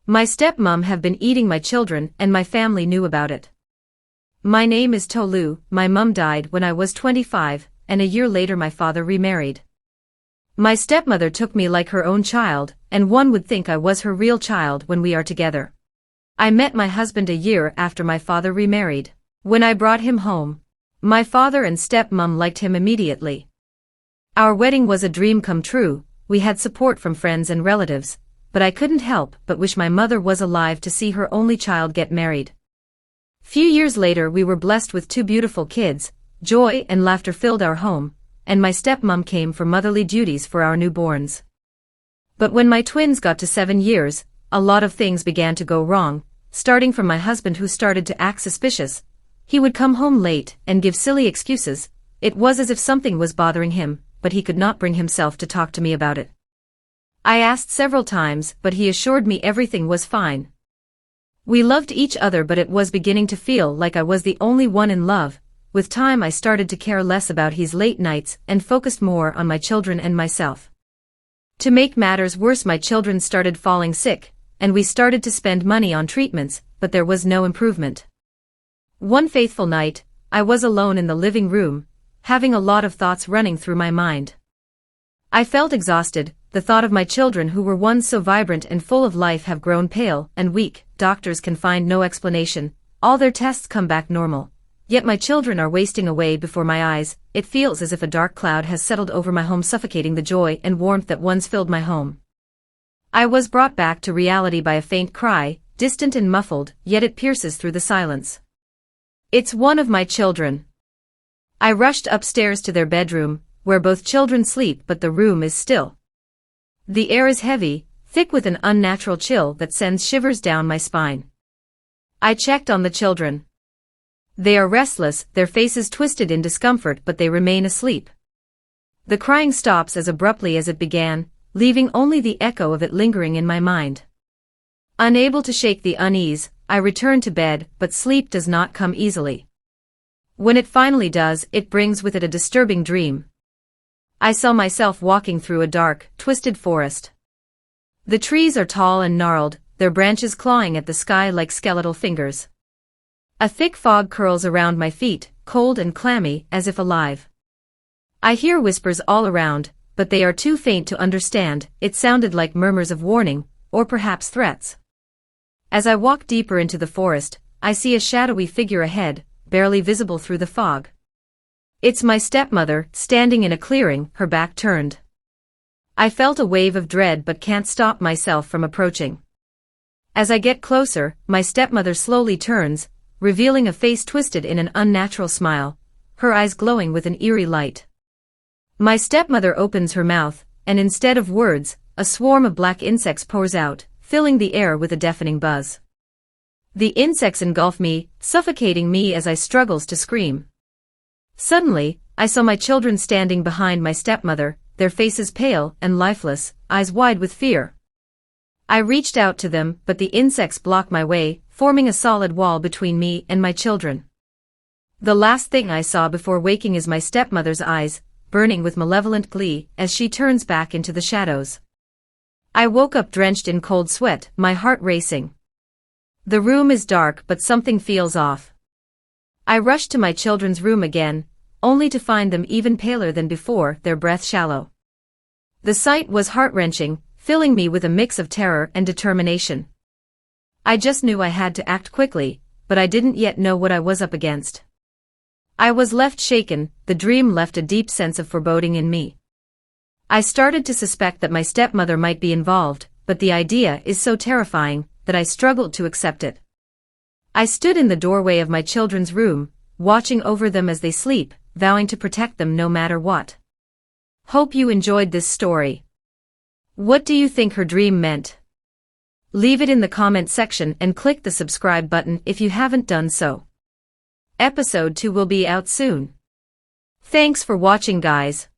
My stepmom have been eating my children and my family knew about it. My name is Tolu, my mum died when I was 25, and a year later my father remarried. My stepmother took me like her own child, and one would think I was her real child when we are together. I met my husband a year after my father remarried. When I brought him home, my father and stepmom liked him immediately. Our wedding was a dream come true, we had support from friends and relatives, but I couldn't help but wish my mother was alive to see her only child get married. Few years later we were blessed with 2 beautiful kids, joy and laughter filled our home, and my stepmom came for motherly duties for our newborns. But when my twins got to 7 years, a lot of things began to go wrong, starting from my husband who started to act suspicious. He would come home late and give silly excuses. It was as if something was bothering him, but he could not bring himself to talk to me about it. I asked several times, but he assured me everything was fine. We loved each other, but it was beginning to feel like I was the only one in love. With time I started to care less about his late nights and focused more on my children and myself. To make matters worse, my children started falling sick, and we started to spend money on treatments, but there was no improvement. One fateful night, I was alone in the living room, having a lot of thoughts running through my mind. I felt exhausted. The thought of my children who were once so vibrant and full of life have grown pale and weak. Doctors can find no explanation. All their tests come back normal. Yet my children are wasting away before my eyes. It feels as if a dark cloud has settled over my home, suffocating the joy and warmth that once filled my home. I was brought back to reality by a faint cry, distant and muffled, yet it pierces through the silence. It's one of my children. I rushed upstairs to their bedroom, where both children sleep, but the room is still. The air is heavy, thick with an unnatural chill that sends shivers down my spine. I checked on the children. They are restless, their faces twisted in discomfort, but they remain asleep. The crying stops as abruptly as it began, leaving only the echo of it lingering in my mind. Unable to shake the unease, I return to bed, but sleep does not come easily. When it finally does, it brings with it a disturbing dream. I saw myself walking through a dark, twisted forest. The trees are tall and gnarled, their branches clawing at the sky like skeletal fingers. A thick fog curls around my feet, cold and clammy, as if alive. I hear whispers all around, but they are too faint to understand. It sounded like murmurs of warning, or perhaps threats. As I walk deeper into the forest, I see a shadowy figure ahead, barely visible through the fog. It's my stepmother, standing in a clearing, her back turned. I felt a wave of dread but can't stop myself from approaching. As I get closer, my stepmother slowly turns, revealing a face twisted in an unnatural smile, her eyes glowing with an eerie light. My stepmother opens her mouth, and instead of words, a swarm of black insects pours out, filling the air with a deafening buzz. The insects engulf me, suffocating me as I struggle to scream. Suddenly, I saw my children standing behind my stepmother, their faces pale and lifeless, eyes wide with fear. I reached out to them, but the insects blocked my way, forming a solid wall between me and my children. The last thing I saw before waking is my stepmother's eyes, burning with malevolent glee, as she turns back into the shadows. I woke up drenched in cold sweat, my heart racing. The room is dark, but something feels off. I rushed to my children's room again, only to find them even paler than before, their breath shallow. The sight was heart-wrenching, filling me with a mix of terror and determination. I just knew I had to act quickly, but I didn't yet know what I was up against. I was left shaken. The dream left a deep sense of foreboding in me. I started to suspect that my stepmother might be involved, but the idea is so terrifying that I struggled to accept it. I stood in the doorway of my children's room, watching over them as they sleep, vowing to protect them no matter what. Hope you enjoyed this story. What do you think her dream meant? Leave it in the comment section and click the subscribe button if you haven't done so. Episode 2 will be out soon. Thanks for watching, guys.